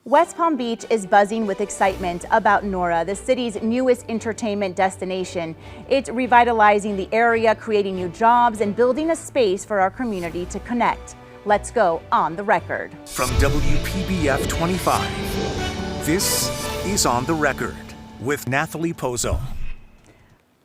West Palm Beach is buzzing with excitement about Nora, the city's newest entertainment destination. It's revitalizing the area, creating new jobs, and building a space for our community to connect. Let's go on the record. From WPBF 25, this is On the Record with Nathalie Pozo.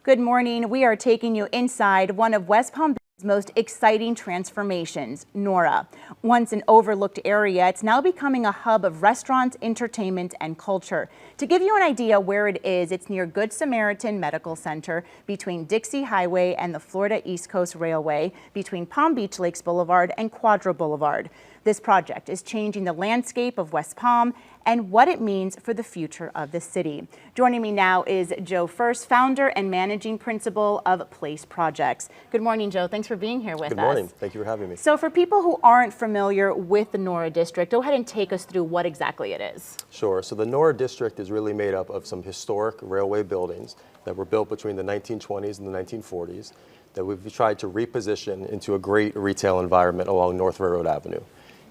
Good morning. We are taking you inside one of West Palm Beach's most exciting transformations, Nora. Once an overlooked area, it's now becoming a hub of restaurants, entertainment, and culture. To give you an idea where it is, it's near Good Samaritan Medical Center, between Dixie Highway and the Florida East Coast Railway, between Palm Beach Lakes Boulevard and Quadra Boulevard. This project is changing the landscape of West Palm and what it means for the future of the city. Joining me now is Joe First, founder and managing principal of Place Projects. Good morning, Joe. Thanks for being here with us. Good morning. Thank you for having me. So for people who aren't familiar with the Nora District, go ahead and take us through what exactly it is. Sure. So the Nora District is really made up of some historic railway buildings that were built between the 1920s and the 1940s that we've tried to reposition into a great retail environment along North Railroad Avenue.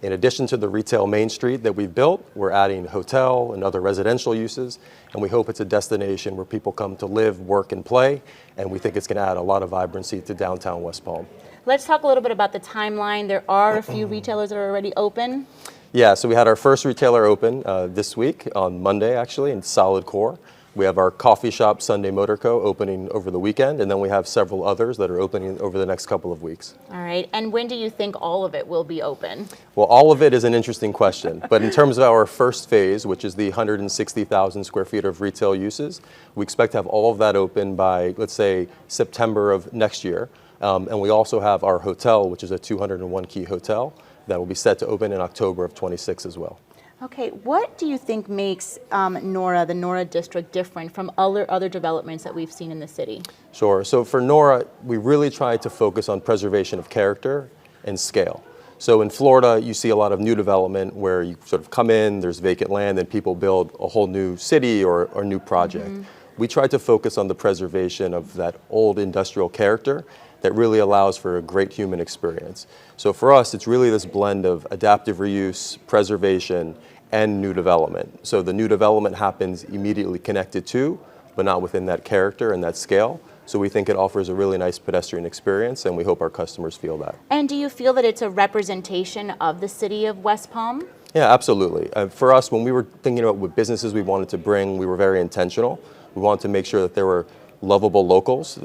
In addition to the retail main street that we've built, we're adding hotel and other residential uses, and we hope it's a destination where people come to live, work, and play, and we think it's going to add a lot of vibrancy to downtown West Palm. Let's talk a little bit about the timeline. There are a few retailers that are already open. Yeah, so we had our first retailer open this week, on Monday actually, in Solid Core. We have our coffee shop, Sunday Motor Co., opening over the weekend, and then we have several others that are opening over the next couple of weeks. All right, and when do you think all of it will be open? Well, all of it is an interesting question, but in terms of our first phase, which is the 160,000 square feet of retail uses, we expect to have all of that open by, let's say, September of next year. And we also have our hotel, which is a 201-key hotel, that will be set to open in October of 26 as well. Okay, what do you think makes Nora, the Nora District, different from other developments that we've seen in the city? Sure. So for Nora, we really tried to focus on preservation of character and scale. So in Florida, you see a lot of new development where you sort of come in, there's vacant land, and people build a whole new city or new project. Mm-hmm. We tried to focus on the preservation of that old industrial character that really allows for a great human experience. So for us, it's really this blend of adaptive reuse, preservation, and new development. So the new development happens immediately connected to, but not within that character and that scale. So we think it offers a really nice pedestrian experience, and we hope our customers feel that. And do you feel that it's a representation of the city of West Palm? Yeah, absolutely. For us, when we were thinking about what businesses we wanted to bring, we were very intentional. We wanted to make sure that there were lovable locals,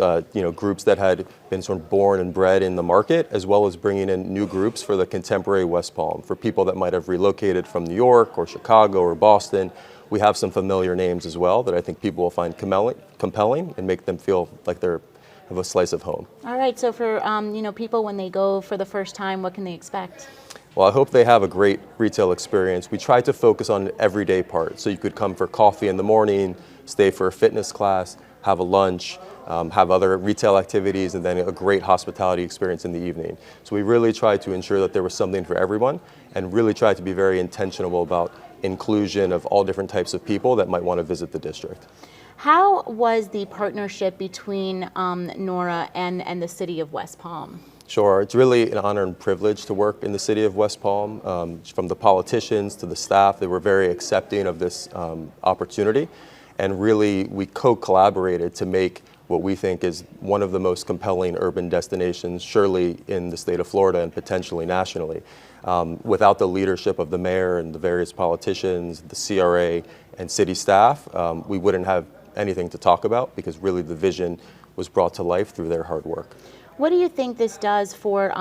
groups that had been sort of born and bred in the market, as well as bringing in new groups for the contemporary West Palm. For people that might have relocated from New York or Chicago or Boston, we have some familiar names as well that I think people will find compelling and make them feel like they're have a slice of home. All right, so for people when they go for the first time, what can they expect? Well, I hope they have a great retail experience. We try to focus on the everyday part, so you could come for coffee in the morning, stay for a fitness class, have a lunch, have other retail activities, and then a great hospitality experience in the evening. So we really tried to ensure that there was something for everyone and really tried to be very intentional about inclusion of all different types of people that might want to visit the district. How was the partnership between Nora and the city of West Palm? Sure, it's really an honor and privilege to work in the city of West Palm. From the politicians to the staff, they were very accepting of this opportunity. And really, we co-collaborated to make what we think is one of the most compelling urban destinations, surely in the state of Florida and potentially nationally. Without the leadership of the mayor and the various politicians, the CRA and city staff, we wouldn't have anything to talk about because really the vision was brought to life through their hard work. What do you think this does for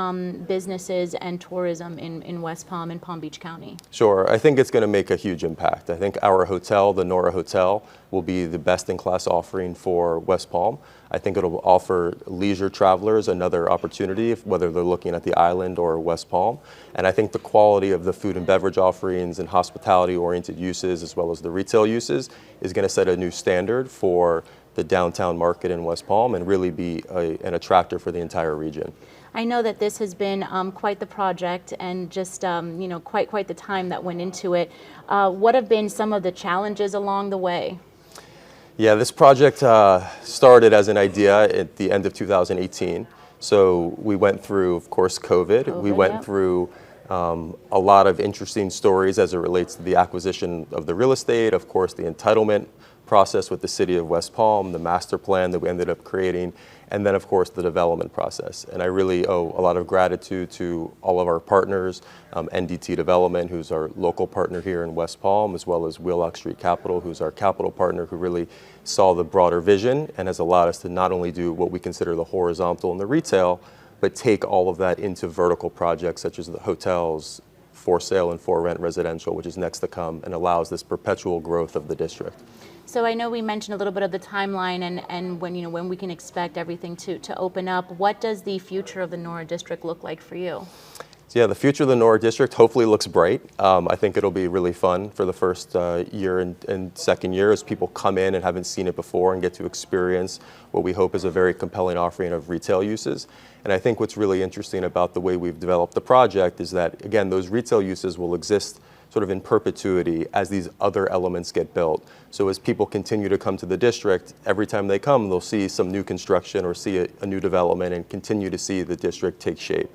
businesses and tourism in West Palm and Palm Beach County? Sure, I think it's going to make a huge impact. I think our hotel, the Nora Hotel, will be the best-in-class offering for West Palm. I think it'll offer leisure travelers another opportunity, whether they're looking at the island or West Palm. And I think the quality of the food and beverage offerings and hospitality-oriented uses, as well as the retail uses, is going to set a new standard for the downtown market in West Palm and really be an attractor for the entire region. I know that this has been quite the project and just quite the time that went into it. What have been some of the challenges along the way? Yeah, this project started as an idea at the end of 2018. So we went through, of course, COVID. We went through A lot of interesting stories as it relates to the acquisition of the real estate, of course, the entitlement process with the city of West Palm, the master plan that we ended up creating, and then, of course, the development process. And I really owe a lot of gratitude to all of our partners, NDT Development, who's our local partner here in West Palm, as well as Wheelock Street Capital, who's our capital partner, who really saw the broader vision and has allowed us to not only do what we consider the horizontal and the retail, but take all of that into vertical projects such as the hotels, for sale and for rent residential, which is next to come, and allows this perpetual growth of the district. So I know we mentioned a little bit of the timeline and when we can expect everything to open up. What does the future of the Nora district look like for you? So yeah, the future of the Nora district hopefully looks bright. I think it'll be really fun for the first year and second year as people come in and haven't seen it before and get to experience what we hope is a very compelling offering of retail uses. And I think what's really interesting about the way we've developed the project is that, again, those retail uses will exist sort of in perpetuity as these other elements get built. So as people continue to come to the district, every time they come, they'll see some new construction or see a new development and continue to see the district take shape.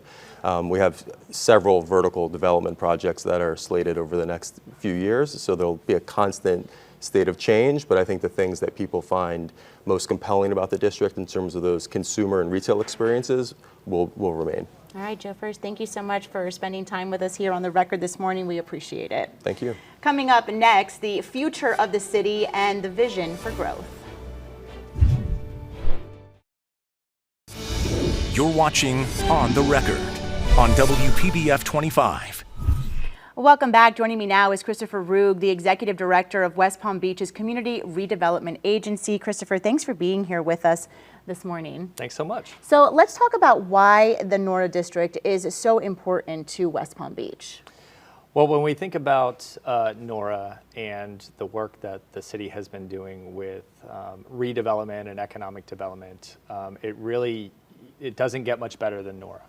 We have several vertical development projects that are slated over the next few years, so there'll be a constant state of change, but I think the things that people find most compelling about the district in terms of those consumer and retail experiences will remain. All right, Joe Furst, thank you so much for spending time with us here on The Record this morning. We appreciate it. Thank you. Coming up next, the future of the city and the vision for growth. You're watching On the Record on WPBF 25. Welcome back. Joining me now is Christopher Ruge, the Executive Director of West Palm Beach's Community Redevelopment Agency. Christopher, thanks for being here with us this morning. Thanks so much. So let's talk about why the Nora District is so important to West Palm Beach. Well, when we think about Nora and the work that the city has been doing with redevelopment and economic development, it doesn't get much better than Nora.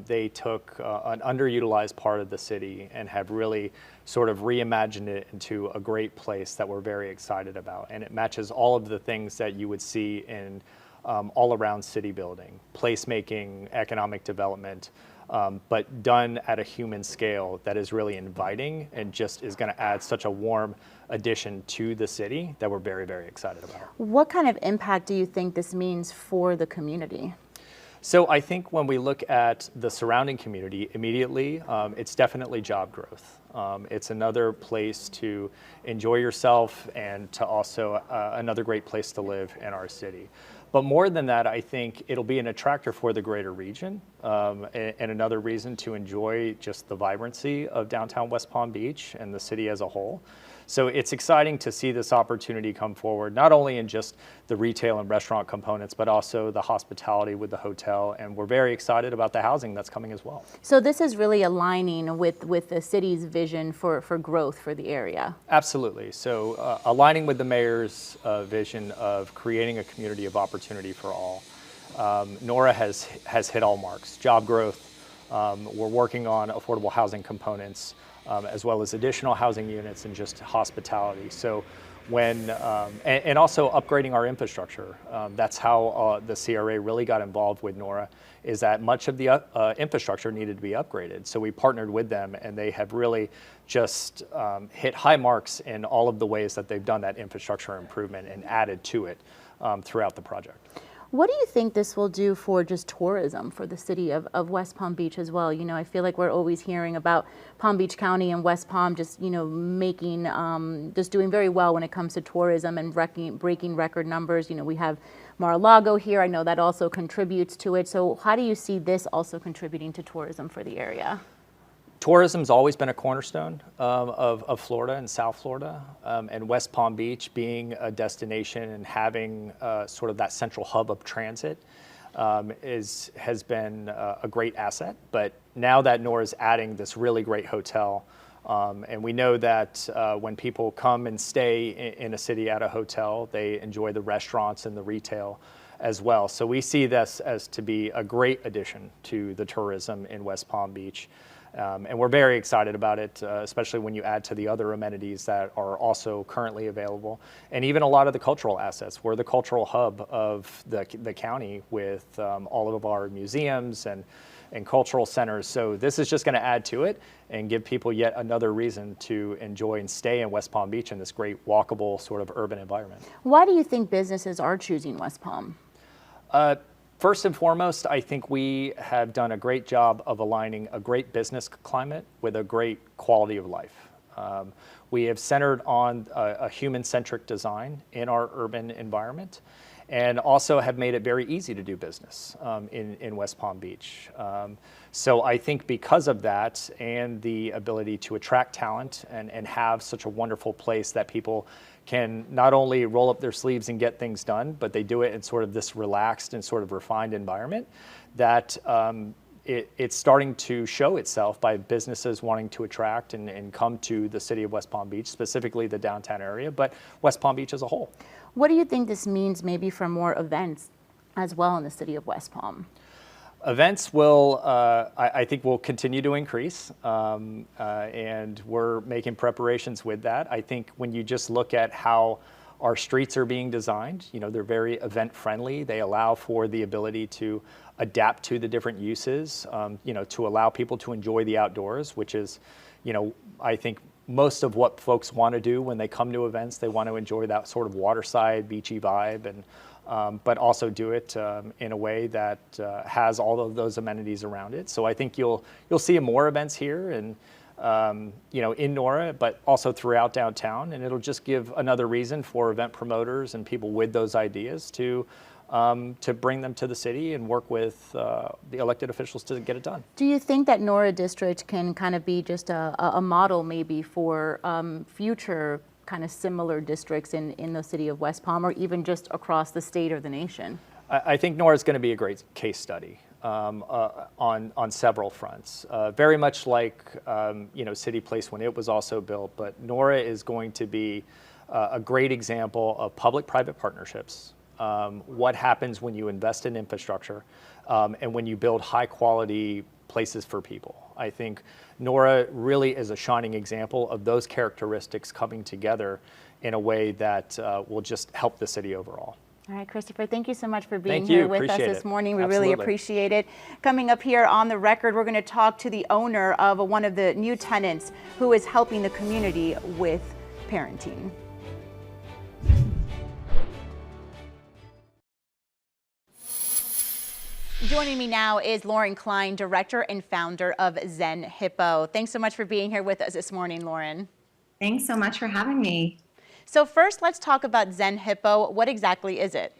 They took an underutilized part of the city and have really sort of reimagined it into a great place that we're very excited about. And it matches all of the things that you would see in all around city building, placemaking, economic development, but done at a human scale that is really inviting and just is going to add such a warm addition to the city that we're very, very excited about. What kind of impact do you think this means for the community? So I think when we look at the surrounding community immediately, it's definitely job growth. It's another place to enjoy yourself and to also another great place to live in our city. But more than that, I think it'll be an attractor for the greater region and another reason to enjoy just the vibrancy of downtown West Palm Beach and the city as a whole. So it's exciting to see this opportunity come forward, not only in just the retail and restaurant components, but also the hospitality with the hotel. And we're very excited about the housing that's coming as well. So this is really aligning with the city's vision for growth for the area. Absolutely. So aligning with the mayor's vision of creating a community of opportunity for all. Nora has hit all marks. Job growth. We're working on affordable housing components. As well as additional housing units and just hospitality. So when, and also upgrading our infrastructure. That's how the CRA really got involved with Nora, is that much of the infrastructure needed to be upgraded. So we partnered with them and they have really just hit high marks in all of the ways that they've done that infrastructure improvement and added to it throughout the project. What do you think this will do for just tourism for the city of West Palm Beach as well? You know, I feel like we're always hearing about Palm Beach County and West Palm just, you know, making, just doing very well when it comes to tourism and breaking record numbers. You know, we have Mar-a-Lago here. I know that also contributes to it. So how do you see this also contributing to tourism for the area? Tourism's always been a cornerstone of Florida and South Florida, and West Palm Beach being a destination and having sort of that central hub of transit has been a great asset. But now that Nora's adding this really great hotel, and we know that when people come and stay in a city at a hotel, they enjoy the restaurants and the retail as well. So we see this as to be a great addition to the tourism in West Palm Beach. And we're very excited about it, especially when you add to the other amenities that are also currently available. And even a lot of the cultural assets. We're the cultural hub of the county with all of our museums and and cultural centers. So this is just going to add to it and give people yet another reason to enjoy and stay in West Palm Beach in this great walkable sort of urban environment. Why do you think businesses are choosing West Palm? First and foremost, I think we have done a great job of aligning a great business climate with a great quality of life. We have centered on a human-centric design in our urban environment, and also have made it very easy to do business in West Palm Beach. So I think because of that and the ability to attract talent and have such a wonderful place that people can not only roll up their sleeves and get things done, but they do it in sort of this relaxed and sort of refined environment, that it's starting to show itself by businesses wanting to attract and come to the city of West Palm Beach, specifically the downtown area, but West Palm Beach as a whole. What do you think this means maybe for more events as well in the city of West Palm? Events will, I think, will continue to increase, and we're making preparations with that. I think when you just look at how our streets are being designed, you know, they're very event friendly. They allow for the ability to adapt to the different uses, you know, to allow people to enjoy the outdoors, which is, you know, I think most of what folks want to do when they come to events. They want to enjoy that sort of waterside, beachy vibe, and but also do it in a way that has all of those amenities around it. So I think you'll see more events here and you know, in Nora, but also throughout downtown, and it'll just give another reason for event promoters and people with those ideas to bring them to the city and work with the elected officials to get it done. Do you think that Nora District can kind of be just a model maybe for future kind of similar districts in the city of West Palm, or even just across the state or the nation? I think Nora is going to be a great case study on several fronts. Very much like you know, City Place when it was also built, but Nora is going to be a great example of public-private partnerships. What happens when you invest in infrastructure and when you build high-quality places for people. I think Nora really is a shining example of those characteristics coming together in a way that will just help the city overall. All right, Christopher, thank you so much for being Thank here you. with us Appreciate this it. morning. We Absolutely. really appreciate it. Coming up here on the record, we're going to talk to the owner of one of the new tenants who is helping the community with parenting. Joining me now is Lauren Klein, director and founder of Zen Hippo. Thanks so much for being here with us this morning, Lauren. Thanks so much for having me. So first, let's talk about Zen Hippo. What exactly is it?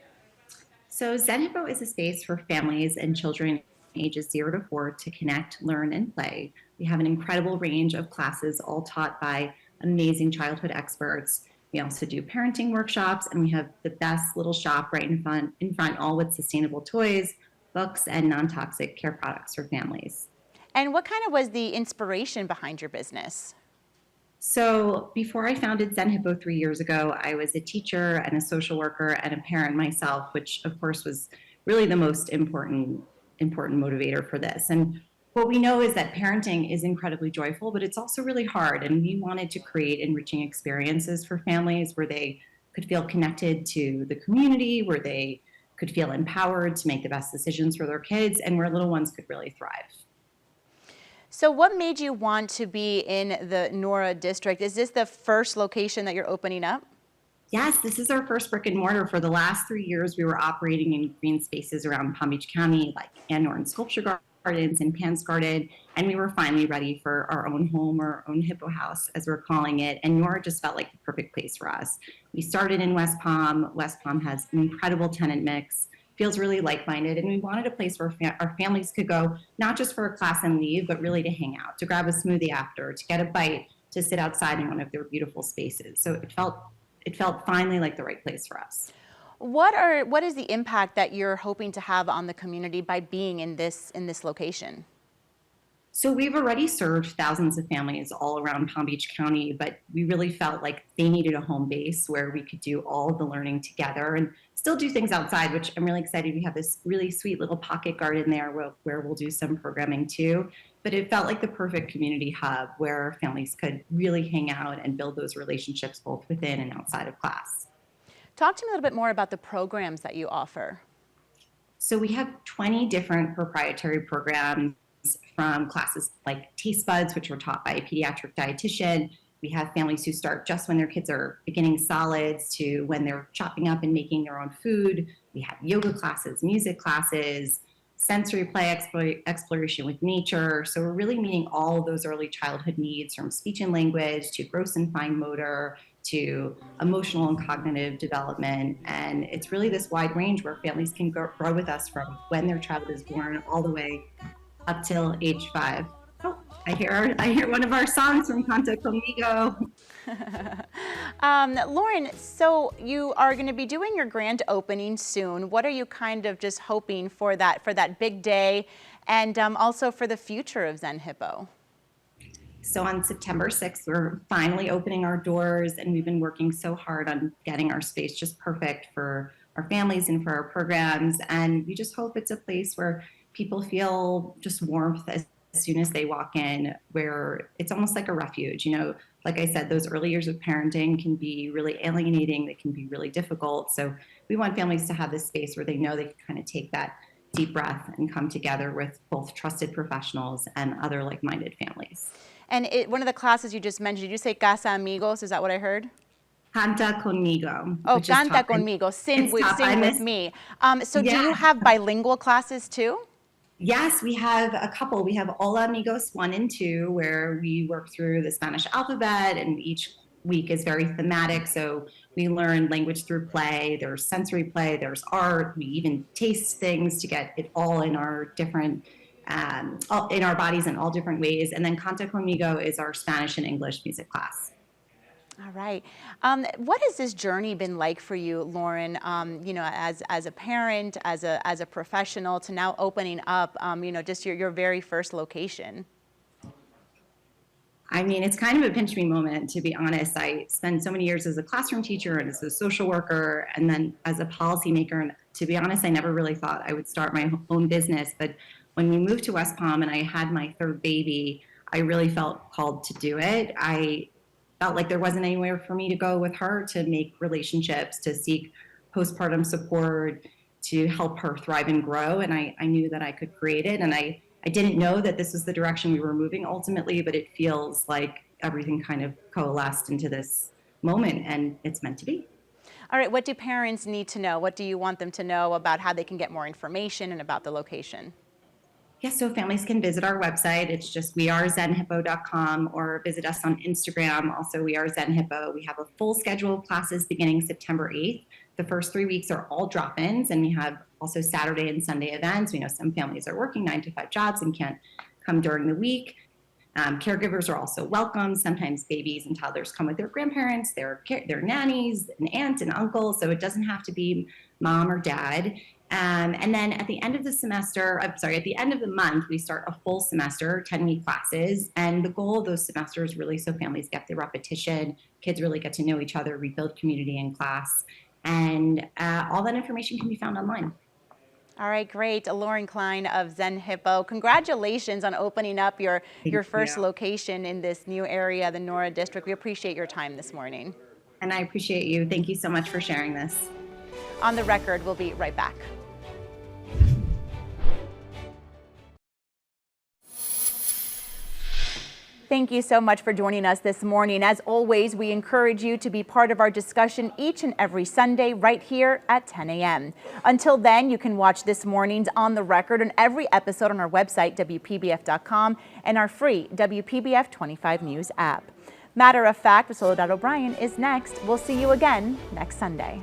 So Zen Hippo is a space for families and children ages 0 to 4 to connect, learn, and play. We have an incredible range of classes, all taught by amazing childhood experts. We also do parenting workshops, and we have the best little shop right in front, all with sustainable toys, books, and non-toxic care products for families. And what kind of was the inspiration behind your business? So before I founded Zen Hippo 3 years ago, I was a teacher and a social worker and a parent myself, which of course was really the most important motivator for this. And what we know is that parenting is incredibly joyful, but it's also really hard. And we wanted to create enriching experiences for families where they could feel connected to the community, where they could feel empowered to make the best decisions for their kids, and where little ones could really thrive. So what made you want to be in the Nora district? Is this the first location that you're opening up? Yes, this is our first brick and mortar. For the last 3 years, we were operating in green spaces around Palm Beach County, like Ann Norton Sculpture Gardens and Pan's Garden, and we were finally ready for our own home, or our own Hippo house, as we're calling it, and Nora just felt like the perfect place for us. We started in West Palm. West Palm has an incredible tenant mix, feels really like-minded, and we wanted a place where our families could go, not just for a class and leave, but really to hang out, to grab a smoothie after, to get a bite, to sit outside in one of their beautiful spaces. So it felt finally like the right place for us. What is the impact that you're hoping to have on the community by being in this location? So we've already served thousands of families all around Palm Beach County, but we really felt like they needed a home base where we could do all of the learning together and still do things outside, which I'm really excited. We have this really sweet little pocket garden there where we'll do some programming too. But it felt like the perfect community hub where families could really hang out and build those relationships both within and outside of class. Talk to me a little bit more about the programs that you offer. So we have 20 different proprietary programs from classes like Taste Buds, which were taught by a pediatric dietitian. We have families who start just when their kids are beginning solids to when they're chopping up and making their own food. We have yoga classes, music classes, sensory play exploration with nature. So we're really meeting all of those early childhood needs, from speech and language to gross and fine motor to emotional and cognitive development. And it's really this wide range where families can grow with us from when their child is born all the way up till age 5. Oh, I hear one of our songs from Canta Conmigo. Lauren, so you are going to be doing your grand opening soon. What are you kind of just hoping for that big day, and also for the future of Zen Hippo? So on September 6th, we're finally opening our doors, and we've been working so hard on getting our space just perfect for our families and for our programs. And we just hope it's a place where people feel just warmth as soon as they walk in, where it's almost like a refuge. You know, like I said, those early years of parenting can be really alienating. They can be really difficult. So we want families to have this space where they know they can kind of take that deep breath and come together with both trusted professionals and other like-minded families. And one of the classes you just mentioned, did you say Casa Amigos? Is that what I heard? Canta Conmigo. Oh, Canta Conmigo, sing with me. So do you have bilingual classes too? Yes, we have a couple. We have Hola Amigos 1 and 2, where we work through the Spanish alphabet, and each week is very thematic. So we learn language through play. There's sensory play, there's art. We even taste things to get it all in our different in our bodies in all different ways. And then Canta Conmigo is our Spanish and English music class. All right. What has this journey been like for you, Lauren? You know, as a parent, as a professional, to now opening up, you know, just your very first location. I mean, it's kind of a pinch me moment, to be honest. I spent so many years as a classroom teacher and as a social worker, and then as a policymaker. And to be honest, I never really thought I would start my own business. But when we moved to West Palm and I had my third baby, I really felt called to do it. I felt like there wasn't anywhere for me to go with her to make relationships, to seek postpartum support, to help her thrive and grow. And I knew that I could create it. And I didn't know that this was the direction we were moving ultimately, but it feels like everything kind of coalesced into this moment, and it's meant to be. All right, what do parents need to know? What do you want them to know about how they can get more information and about the location? Yes, so families can visit our website. It's just wearezenhippo.com, or visit us on Instagram. Also, We Are Zen Hippo. We have a full schedule of classes beginning September 8th. The first 3 weeks are all drop-ins, and we have also Saturday and Sunday events. We know some families are working 9-to-5 jobs and can't come during the week. Caregivers are also welcome. Sometimes babies and toddlers come with their grandparents, their nannies, an aunt, and uncle, so it doesn't have to be mom or dad. And then at the end of the semester, at the end of the month, we start a full semester, 10-week classes. And the goal of those semesters is really so families get the repetition, kids really get to know each other, rebuild community in class. And all that information can be found online. All right, great. Lauren Klein of Zen Hippo. Congratulations on opening up your first location in this new area, the Nora District. We appreciate your time this morning. And I appreciate you. Thank you so much for sharing this. On the Record, we'll be right back. Thank you so much for joining us this morning. As always, we encourage you to be part of our discussion each and every Sunday right here at 10 a.m. Until then, you can watch this morning's On the Record and every episode on our website, WPBF.com, and our free WPBF 25 News app. Matter of Fact with Soledad O'Brien is next. We'll see you again next Sunday.